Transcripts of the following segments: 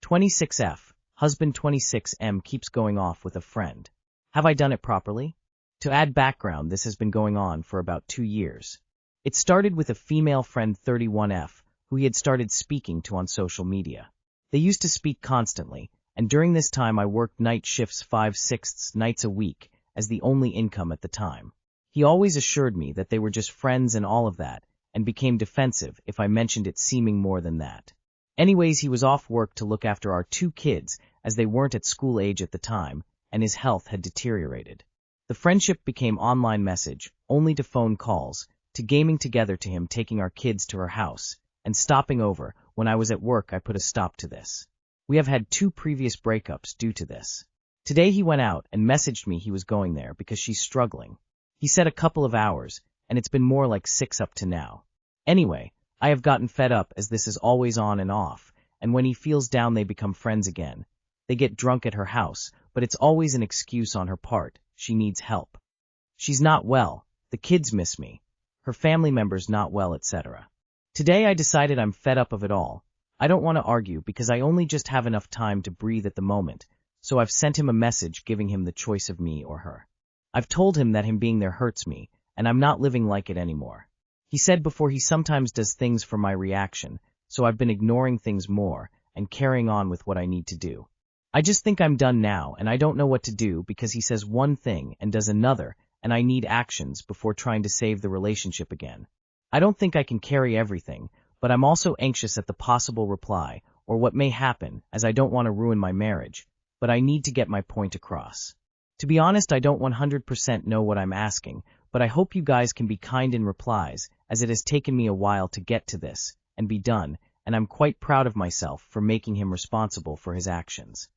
26F, husband 26M keeps going off with a friend. Have I done it properly? To add background, this has been going on for about 2 years. It started with a female friend 31F, who he had started speaking to on social media. They used to speak constantly, and during this time I worked night shifts 5/6 nights a week as the only income at the time. He always assured me that they were just friends and all of that, and became defensive if I mentioned it seeming more than that. Anyways, he was off work to look after our 2 kids as they weren't at school age at the time, and his health had deteriorated. The friendship became online message, only to phone calls, to gaming together to him taking our kids to her house, and stopping over. When I was at work I put a stop to this. We have had 2 previous breakups due to this. Today he went out and messaged me he was going there because she's struggling. He said a couple of hours, and it's been more like 6 up to now. Anyway, I have gotten fed up as this is always on and off, and when he feels down they become friends again. They get drunk at her house, but it's always an excuse on her part. She needs help. She's not well, the kids miss me, her family members not well, etc. Today I decided I'm fed up of it all. I don't want to argue because I only just have enough time to breathe at the moment, so I've sent him a message giving him the choice of me or her. I've told him that him being there hurts me, and I'm not living like it anymore. He said before he sometimes does things for my reaction, so I've been ignoring things more and carrying on with what I need to do. I just think I'm done now and I don't know what to do because he says one thing and does another, and I need actions before trying to save the relationship again. I don't think I can carry everything, but I'm also anxious at the possible reply or what may happen as I don't want to ruin my marriage, but I need to get my point across. To be honest, I don't 100% know what I'm asking, but I hope you guys can be kind in replies as it has taken me a while to get to this and be done, and I'm quite proud of myself for making him responsible for his actions.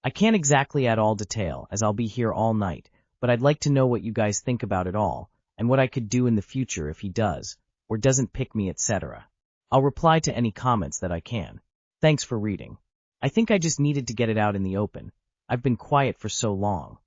I can't exactly add all detail as I'll be here all night, but I'd like to know what you guys think about it all and what I could do in the future if he does or doesn't pick me, etc. I'll reply to any comments that I can. Thanks for reading. I think I just needed to get it out in the open. I've been quiet for so long.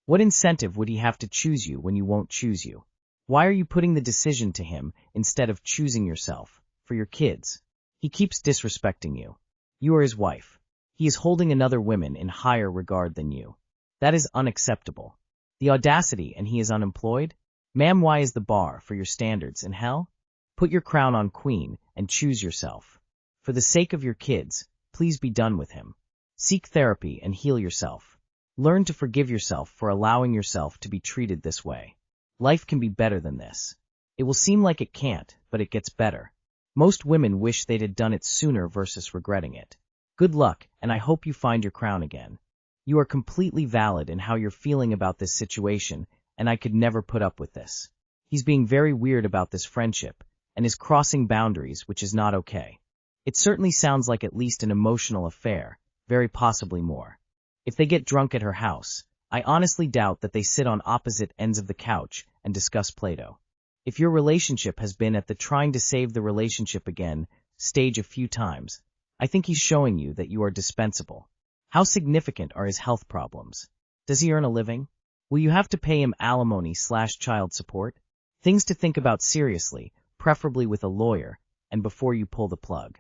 What incentive would he have to choose you when you won't choose you? Why are you putting the decision to him instead of choosing yourself, for your kids? He keeps disrespecting you. You are his wife. He is holding another woman in higher regard than you. That is unacceptable. The audacity, and he is unemployed? Ma'am, why is the bar for your standards in hell? Put your crown on queen and choose yourself. For the sake of your kids, please be done with him. Seek therapy and heal yourself. Learn to forgive yourself for allowing yourself to be treated this way. Life can be better than this. It will seem like it can't, but it gets better. Most women wish they'd had done it sooner versus regretting it. Good luck, and I hope you find your crown again. You are completely valid in how you're feeling about this situation, and I could never put up with this. He's being very weird about this friendship, and is crossing boundaries, which is not okay. It certainly sounds like at least an emotional affair, very possibly more. If they get drunk at her house, I honestly doubt that they sit on opposite ends of the couch and discuss Play-Doh. If your relationship has been at the trying to save the relationship again stage a few times, I think he's showing you that you are dispensable. How significant are his health problems? Does he earn a living? Will you have to pay him alimony/child support? Things to think about seriously, preferably with a lawyer, and before you pull the plug.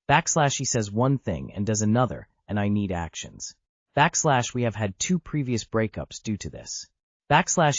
He says one thing and does another, and I need actions. We have had 2 previous breakups due to this.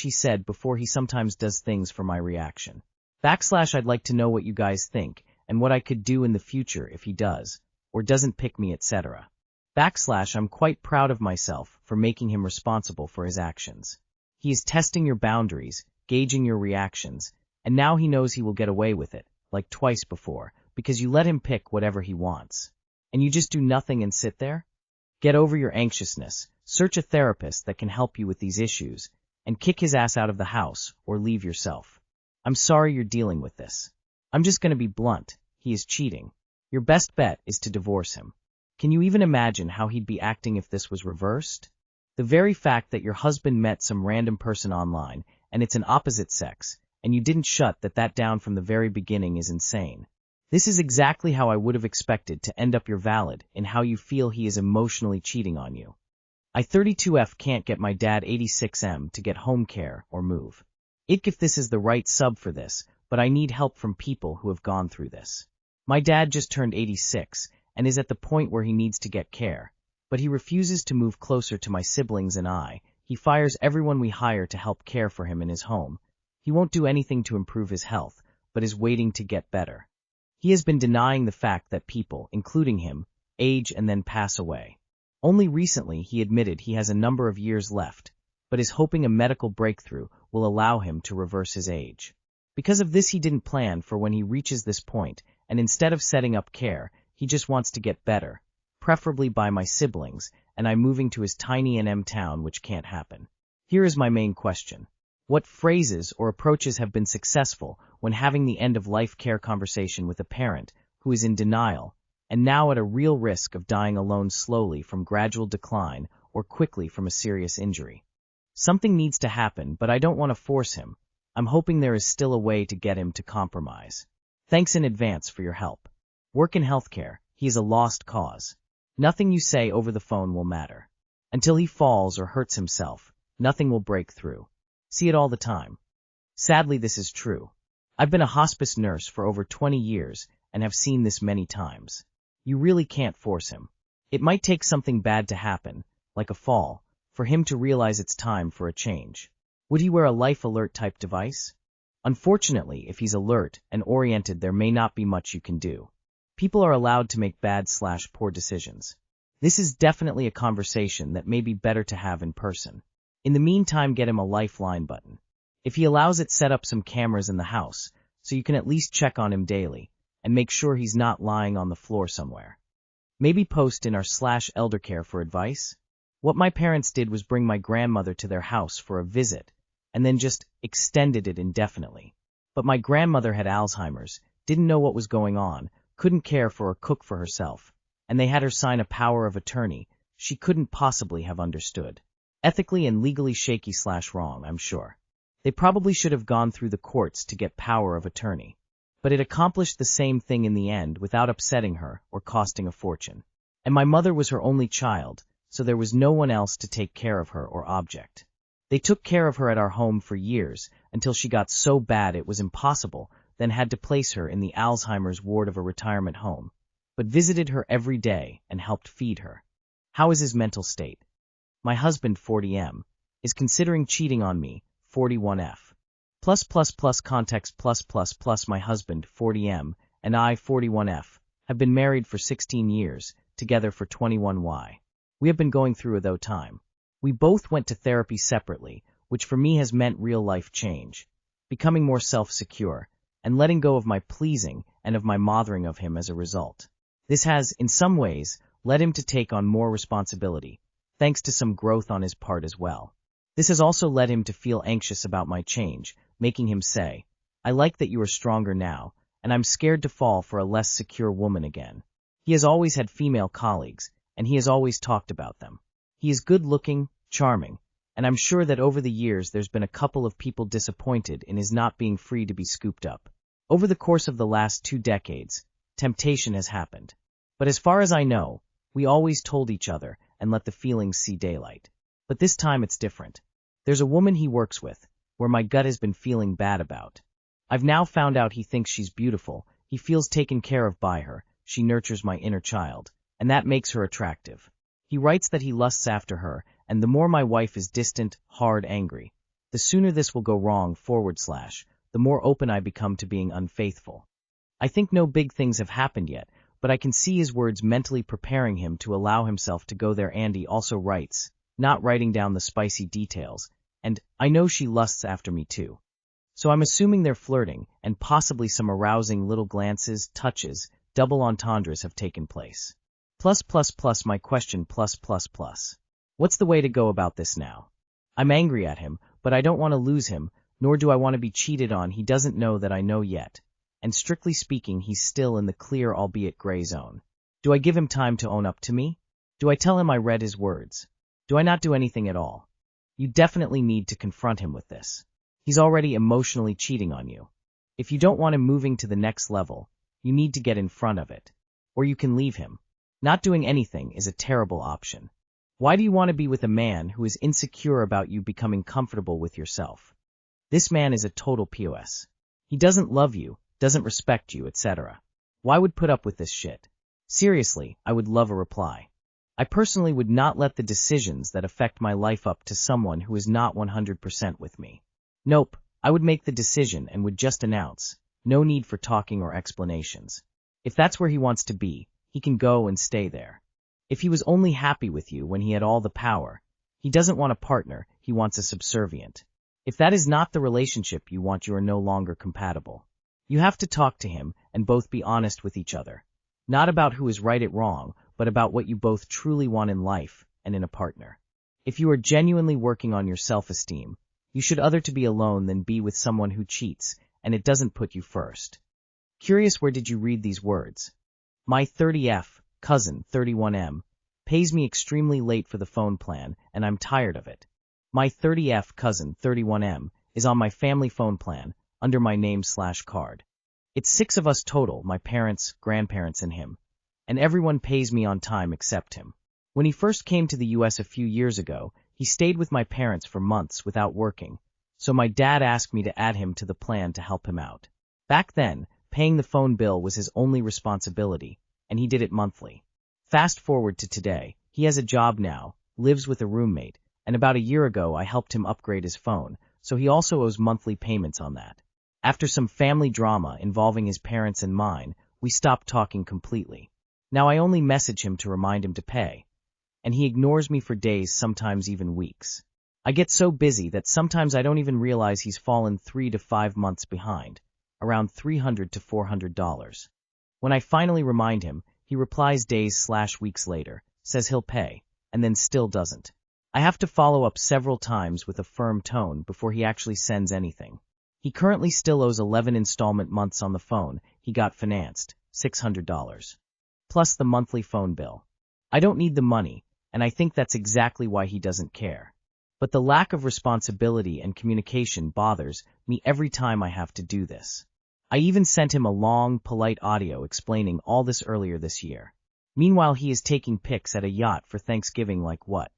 He said before he sometimes does things for my reaction. I'd like to know what you guys think and what I could do in the future if he does or doesn't pick me, etc. I'm quite proud of myself for making him responsible for his actions. He is testing your boundaries, gauging your reactions, and now he knows he will get away with it, like twice before, because you let him pick whatever he wants. And you just do nothing and sit there? Get over your anxiousness, search a therapist that can help you with these issues, and kick his ass out of the house or leave yourself. I'm sorry you're dealing with this. I'm just going to be blunt. He is cheating. Your best bet is to divorce him. Can you even imagine how he'd be acting if this was reversed? The very fact that your husband met some random person online and it's an opposite sex, and you didn't shut that down from the very beginning is insane. This is exactly how I would have expected to end up your valid in how you feel he is emotionally cheating on you. I 32F can't get my dad 86M to get home care or move. If this is the right sub for this, but I need help from people who have gone through this. My dad just turned 86, and is at the point where he needs to get care. But he refuses to move closer to my siblings and I. He fires everyone we hire to help care for him in his home. He won't do anything to improve his health, but is waiting to get better. He has been denying the fact that people, including him, age and then pass away. Only recently he admitted he has a number of years left, but is hoping a medical breakthrough will allow him to reverse his age. Because of this, he didn't plan for when he reaches this point, and instead of setting up care, he just wants to get better, preferably by my siblings, and I'm moving to his tiny NM town, which can't happen. Here is my main question. What phrases or approaches have been successful when having the end-of-life care conversation with a parent who is in denial and now at a real risk of dying alone slowly from gradual decline or quickly from a serious injury? Something needs to happen, but I don't want to force him. I'm hoping there is still a way to get him to compromise. Thanks in advance for your help. Work in healthcare. He is a lost cause. Nothing you say over the phone will matter. Until he falls or hurts himself, nothing will break through. See it all the time. Sadly, this is true. I've been a hospice nurse for over 20 years and have seen this many times. You really can't force him. It might take something bad to happen, like a fall, for him to realize it's time for a change. Would he wear a life alert type device? Unfortunately, if he's alert and oriented, there may not be much you can do. People are allowed to make bad/poor decisions. This is definitely a conversation that may be better to have in person. In the meantime, get him a lifeline button. If he allows it, set up some cameras in the house, so you can at least check on him daily, and make sure he's not lying on the floor somewhere. Maybe post in our /eldercare for advice. What my parents did was bring my grandmother to their house for a visit, and then just extended it indefinitely. But my grandmother had Alzheimer's, didn't know what was going on, couldn't care for or cook for herself, and they had her sign a power of attorney she couldn't possibly have understood. Ethically and legally shaky/wrong, I'm sure. They probably should have gone through the courts to get power of attorney. But it accomplished the same thing in the end without upsetting her or costing a fortune. And my mother was her only child, so there was no one else to take care of her or object. They took care of her at our home for years until she got so bad it was impossible, then had to place her in the Alzheimer's ward of a retirement home, but visited her every day and helped feed her. How is his mental state? My husband, 40M, is considering cheating on me, 41F. Context. My husband, 40M, and I, 41F, have been married for 16 years, together for 21Y. We have been going through a though time. We both went to therapy separately, which for me has meant real-life change, becoming more self-secure, and letting go of my pleasing and of my mothering of him as a result. This has, in some ways, led him to take on more responsibility, thanks to some growth on his part as well. This has also led him to feel anxious about my change, making him say, "I like that you are stronger now, and I'm scared to fall for a less secure woman again." He has always had female colleagues, and he has always talked about them. He is good-looking, charming, and I'm sure that over the years there's been a couple of people disappointed in his not being free to be scooped up. Over the course of the last 2 decades, temptation has happened. But as far as I know, we always told each other and let the feelings see daylight. But this time it's different. There's a woman he works with, where my gut has been feeling bad about. I've now found out he thinks she's beautiful, he feels taken care of by her, she nurtures my inner child, and that makes her attractive. He writes that he lusts after her, and the more my wife is distant, hard, angry, the sooner this will go wrong, the more open I become to being unfaithful. I think no big things have happened yet, but I can see his words mentally preparing him to allow himself to go there. Andy also writes, not writing down the spicy details, and I know she lusts after me too. So I'm assuming they're flirting, and possibly some arousing little glances, touches, double entendres have taken place. My question. What's the way to go about this now? I'm angry at him, but I don't want to lose him, nor do I want to be cheated on. He doesn't know that I know yet, and strictly speaking, he's still in the clear, albeit gray zone. Do I give him time to own up to me? Do I tell him I read his words? Do I not do anything at all? You definitely need to confront him with this. He's already emotionally cheating on you. If you don't want him moving to the next level, you need to get in front of it. Or you can leave him. Not doing anything is a terrible option. Why do you want to be with a man who is insecure about you becoming comfortable with yourself? This man is a total POS. He doesn't love you, doesn't respect you, etc. Why would put up with this shit? Seriously, I would love a reply. I personally would not let the decisions that affect my life up to someone who is not 100% with me. Nope, I would make the decision and would just announce. No need for talking or explanations. If that's where he wants to be, he can go and stay there. If he was only happy with you when he had all the power, he doesn't want a partner, he wants a subservient. If that is not the relationship you want, you are no longer compatible. You have to talk to him and both be honest with each other. Not about who is right or wrong, but about what you both truly want in life and in a partner. If you are genuinely working on your self-esteem, you should rather to be alone than be with someone who cheats, and it doesn't put you first. Curious, where did you read these words? My 30F, cousin, 31M, pays me extremely late for the phone plan, and I'm tired of it. My 30F cousin, 31M, is on my family phone plan, under my name/card. It's 6 of us total, my parents, grandparents, and him. And everyone pays me on time except him. When he first came to the US a few years ago, he stayed with my parents for months without working, so my dad asked me to add him to the plan to help him out. Back then, paying the phone bill was his only responsibility, and he did it monthly. Fast forward to today, he has a job now, lives with a roommate, and about a year ago I helped him upgrade his phone, so he also owes monthly payments on that. After some family drama involving his parents and mine, we stopped talking completely. Now I only message him to remind him to pay, and he ignores me for days, sometimes even weeks. I get so busy that sometimes I don't even realize he's fallen 3 to 5 months behind, around $300 to $400. When I finally remind him, he replies days/weeks later, says he'll pay, and then still doesn't. I have to follow up several times with a firm tone before he actually sends anything. He currently still owes 11 installment months on the phone he got financed, $600. Plus the monthly phone bill. I don't need the money, and I think that's exactly why he doesn't care. But the lack of responsibility and communication bothers me every time I have to do this. I even sent him a long, polite audio explaining all this earlier this year. Meanwhile, he is taking pics at a yacht for Thanksgiving. Like what?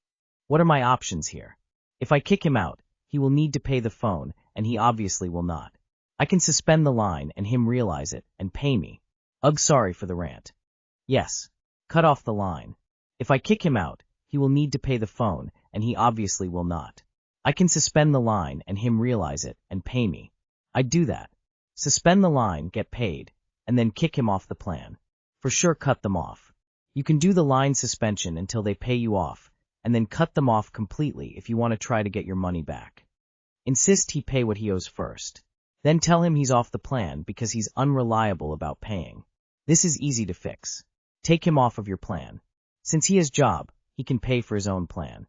What are my options here? If I kick him out, he will need to pay the phone, and he obviously will not. I can suspend the line and him realize it and pay me. Ugh, sorry for the rant. Yes. Cut off the line. If I kick him out, he will need to pay the phone, and he obviously will not. I can suspend the line and him realize it and pay me. I'd do that. Suspend the line, get paid, and then kick him off the plan. For sure, cut them off. You can do the line suspension until they pay you off, and then cut them off completely if you want to try to get your money back. Insist he pay what he owes first. Then tell him he's off the plan because he's unreliable about paying. This is easy to fix. Take him off of your plan. Since he has job, he can pay for his own plan.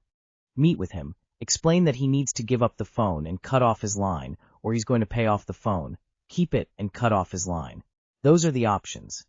Meet with him, explain that he needs to give up the phone and cut off his line, or he's going to pay off the phone, keep it and cut off his line. Those are the options.